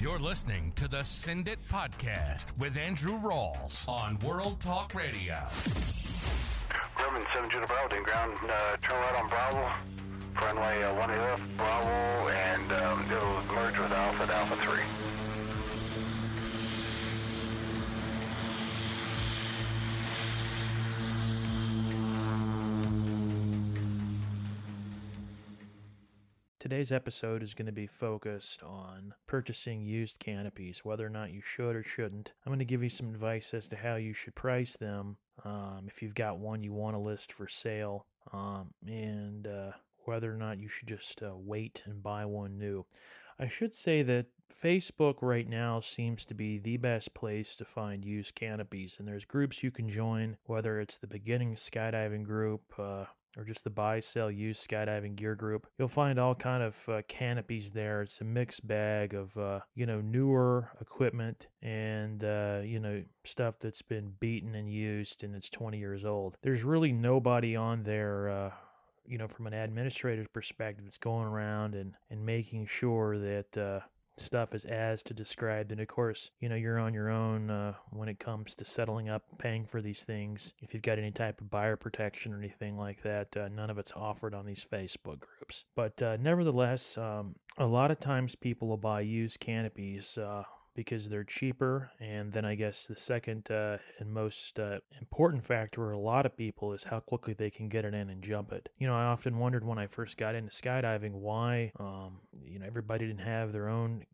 You're listening to the Send It Podcast with Andrew Rawls on World Talk Radio. Grumman 7 Judah Bravo, then ground, turn right on Bravo, runway 18 left, Bravo, and it'll merge with Alpha at Alpha 3. Today's episode is going to be focused on purchasing used canopies, whether or not you should or shouldn't. I'm going to give you some advice as to how you should price them if you've got one you want to list for sale, and whether or not you should just wait and buy one new. I should say that Facebook right now seems to be the best place to find used canopies, and there's groups you can join, whether it's the beginning skydiving group, or just the buy, sell, use skydiving gear group. You'll find all kind of canopies there. It's a mixed bag of, newer equipment and, stuff that's been beaten and used and it's 20 years old. There's really nobody on there, from an administrative perspective that's going around and making sure that stuff is as to described. And of course, you're on your own when it comes to settling up, paying for these things. If you've got any type of buyer protection or anything like that, none of it's offered on these Facebook groups. But nevertheless, a lot of times people will buy used canopies because they're cheaper. And then I guess the second and most important factor for a lot of people is how quickly they can get it in and jump it. I often wondered when I first got into skydiving why, everybody didn't have their own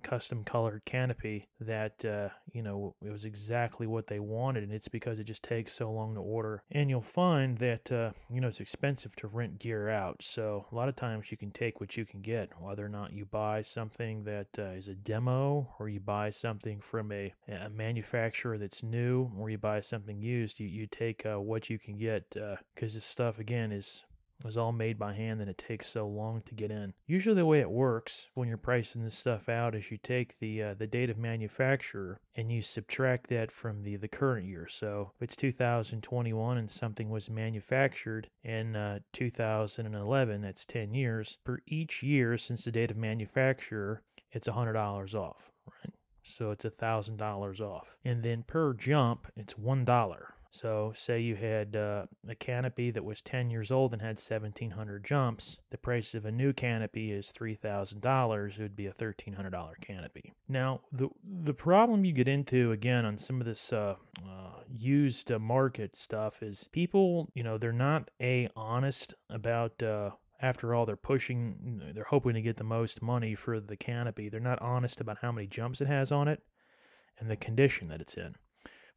custom colored canopy that, it was exactly what they wanted. And it's because it just takes so long to order. And you'll find that, it's expensive to rent gear out. So a lot of times you can take what you can get, whether or not you buy something that is a demo or you buy something from a manufacturer that's new, or you buy something used. You take what you can get because this stuff, again, is all made by hand and it takes so long to get in. Usually the way it works when you're pricing this stuff out is you take the date of manufacturer and you subtract that from the current year. So if it's 2021 and something was manufactured in 2011, that's 10 years. For each year since the date of manufacturer, it's $100 off, right? So it's $1,000 off. And then per jump, it's $1. So say you had a canopy that was 10 years old and had 1,700 jumps. The price of a new canopy is $3,000. It would be a $1,300 canopy. Now, the problem you get into, again, on some of this used market stuff is people, they're not honest about... After all, they're hoping to get the most money for the canopy. They're not honest about how many jumps it has on it and the condition that it's in,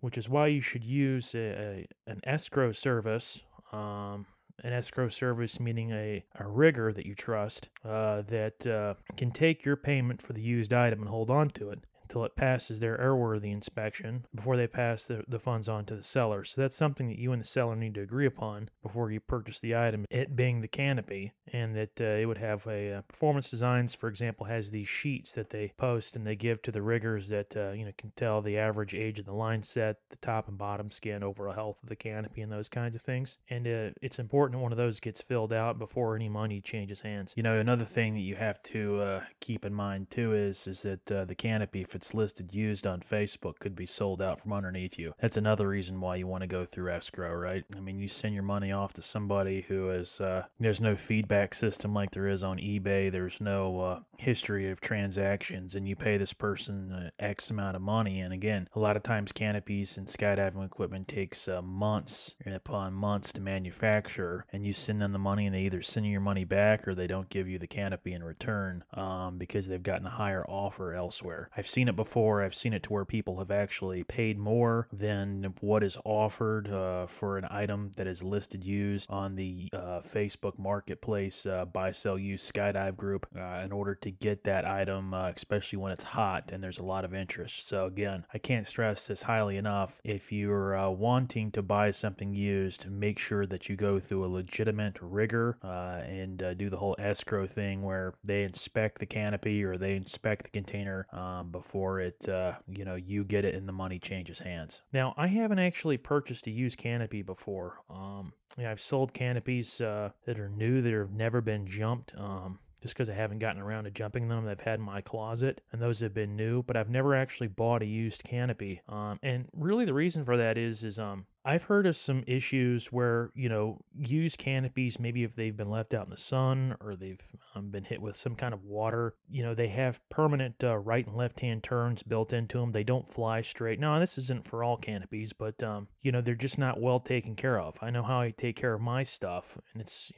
which is why you should use an escrow service. An escrow service meaning a rigger that you trust that can take your payment for the used item and hold on to it until it passes their airworthy inspection before they pass the funds on to the seller. So that's something that you and the seller need to agree upon before you purchase the item, it being the canopy, and that it would have a Performance Designs, for example, has these sheets that they post and they give to the riggers that can tell the average age of the line set, the top and bottom skin, overall health of the canopy, and those kinds of things. And it's important that one of those gets filled out before any money changes hands. Another thing that you have to keep in mind too is that the canopy, if it's listed used on Facebook, could be sold out from underneath you. That's another reason why you want to go through escrow, right? I mean, you send your money off to somebody who is, there's no feedback system like there is on eBay. There's no history of transactions, and you pay this person X amount of money. And again, a lot of times canopies and skydiving equipment takes months upon months to manufacture, and you send them the money and they either send you your money back or they don't give you the canopy in return because they've gotten a higher offer elsewhere. I've seen it before. I've seen it to where people have actually paid more than what is offered for an item that is listed used on the Facebook Marketplace buy, sell, use skydive group in order to get that item, especially when it's hot and there's a lot of interest. So again, I can't stress this highly enough. If you're wanting to buy something used, make sure that you go through a legitimate rigger and do the whole escrow thing where they inspect the canopy or they inspect the container before it you get it and the money changes hands. Now, I haven't actually purchased a used canopy before. I've sold canopies that are new, that have never been jumped. just because I haven't gotten around to jumping them. I've had in my closet, and those have been new, but I've never actually bought a used canopy. And really the reason for that is I've heard of some issues where, used canopies, maybe if they've been left out in the sun or they've been hit with some kind of water, they have permanent right and left-hand turns built into them. They don't fly straight. Now, this isn't for all canopies, but, they're just not well taken care of. I know how I take care of my stuff, and it's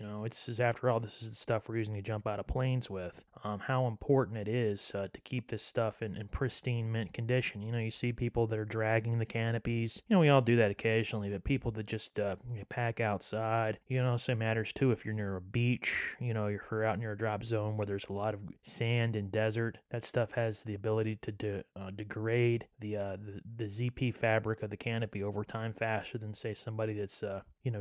after all, this is the stuff we're using to jump out of planes with, how important it is to keep this stuff in pristine mint condition. You see people that are dragging the canopies. We all do that occasionally. But people that just pack outside, also matters too if you're near a beach, you're out near a drop zone where there's a lot of sand and desert. That stuff has the ability to degrade the ZP fabric of the canopy over time faster than, say, somebody that's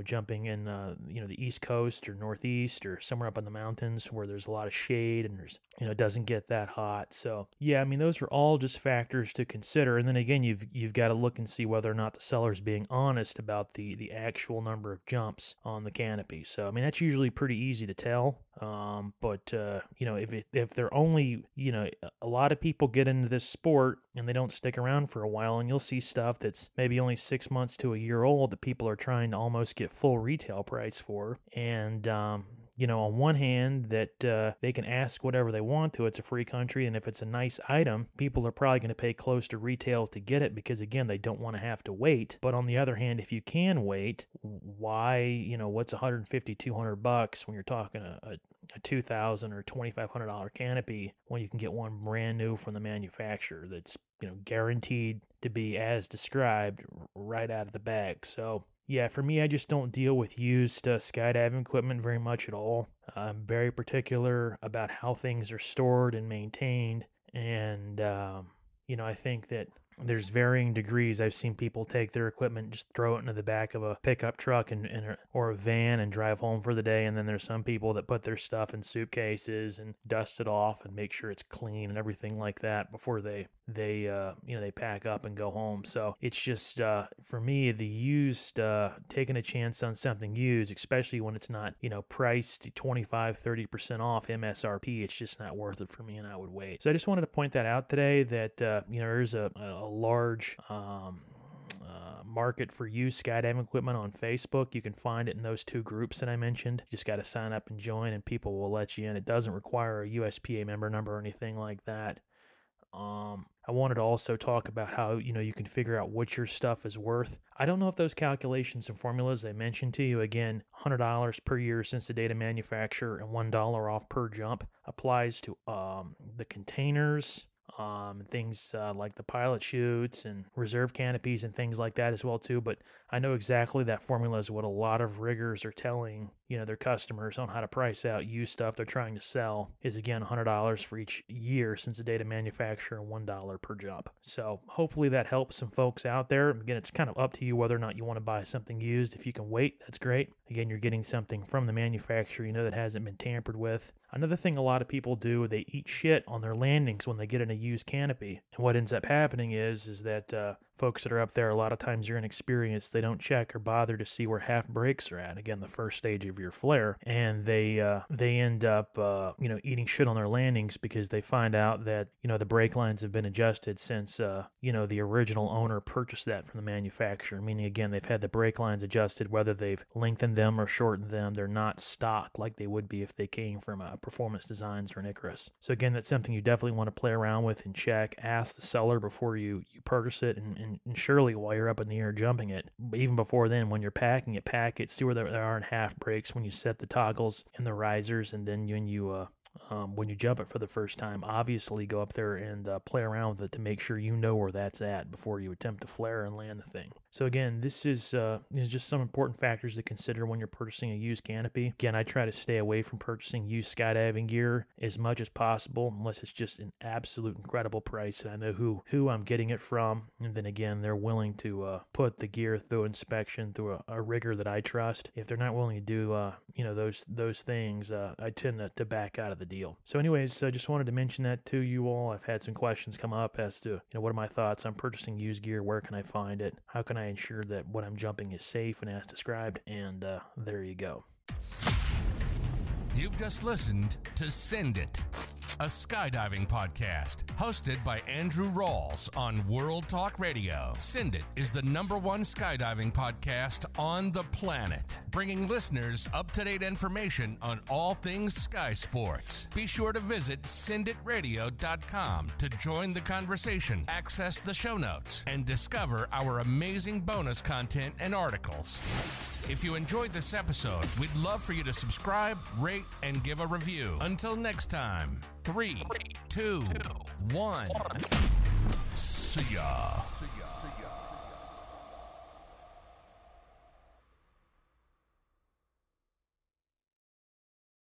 jumping in the East Coast or Northeast or somewhere up in the mountains where there's a lot of shade and there's it doesn't get that hot. So yeah, those are all just factors to consider. And then again, you've got to look and see whether or not the seller's being honest about the actual number of jumps on the canopy. So that's usually pretty easy to tell. But if they're only, a lot of people get into this sport and they don't stick around for a while, and you'll see stuff that's maybe only 6 months to a year old that people are trying to almost get full retail price for. And on one hand, that they can ask whatever they want to. It's a free country, and if it's a nice item, people are probably going to pay close to retail to get it because, again, they don't want to have to wait. But on the other hand, if you can wait, why, what's $150, $200 when you're talking a $2,000 or $2,500 canopy when you can get one brand new from the manufacturer that's, guaranteed to be as described right out of the bag. So yeah, for me, I just don't deal with used skydiving equipment very much at all. I'm very particular about how things are stored and maintained. And, I think that there's varying degrees. I've seen people take their equipment, just throw it into the back of a pickup truck or a van and drive home for the day. And then there's some people that put their stuff in suitcases and dust it off and make sure it's clean and everything like that before they pack up and go home. So it's just, for me, the used, taking a chance on something used, especially when it's not, priced 25-30% off MSRP, it's just not worth it for me, and I would wait. So I just wanted to point that out today, that, there's a large market for used skydiving equipment on Facebook. You can find it in those two groups that I mentioned. You just got to sign up and join, and people will let you in. It doesn't require a USPA member number or anything like that. I wanted to also talk about how, you can figure out what your stuff is worth. I don't know if those calculations and formulas I mentioned to you, again, $100 per year since the date of manufacture and $1 off per jump, applies to the containers, things like the pilot chutes and reserve canopies and things like that as well too. But I know exactly that formula is what a lot of riggers are telling their customers on how to price out used stuff they're trying to sell, is again $100 for each year since the date of manufacture and $1 per jump. So hopefully that helps some folks out there. Again, it's kind of up to you whether or not you want to buy something used. If you can wait, that's great. Again, you're getting something from the manufacturer that hasn't been tampered with. Another thing a lot of people do, they eat shit on their landings when they get in a used canopy. And what ends up happening is that folks that are up there, a lot of times you're inexperienced. They don't check or bother to see where half brakes are at. Again, the first stage of your flare, and they end up eating shit on their landings because they find out that the brake lines have been adjusted since the original owner purchased that from the manufacturer. Meaning, again, they've had the brake lines adjusted, whether they've lengthened them or shortened them. They're not stock like they would be if they came from Performance Designs or an Icarus. So again, that's something you definitely want to play around with and check. Ask the seller before you purchase it, and surely while you're up in the air jumping it. But even before then, when you're packing it, pack it. See where there aren't half brakes when you set the toggles and the risers, and then when you jump it for the first time, obviously go up there and play around with it to make sure you know where that's at before you attempt to flare and land the thing. So again, this is just some important factors to consider when you're purchasing a used canopy. Again, I try to stay away from purchasing used skydiving gear as much as possible, unless it's just an absolute incredible price and I know who I'm getting it from. And then again, they're willing to put the gear through inspection through a rigger that I trust. If they're not willing to do those things, I tend to back out of the deal. So anyways, I just wanted to mention that to you all. I've had some questions come up as to what are my thoughts on purchasing used gear? Where can I find it? How can I ensure that what I'm jumping is safe and as described? And there you go. You've just listened to Send It, a skydiving podcast hosted by Andrew Rawls on World Talk Radio. Send It is the #1 skydiving podcast on the planet, bringing listeners up-to-date information on all things sky sports. Be sure to visit senditradio.com to join the conversation, access the show notes, and discover our amazing bonus content and articles. If you enjoyed this episode, we'd love for you to subscribe, rate, and give a review. Until next time, 3, 2, 1. See ya.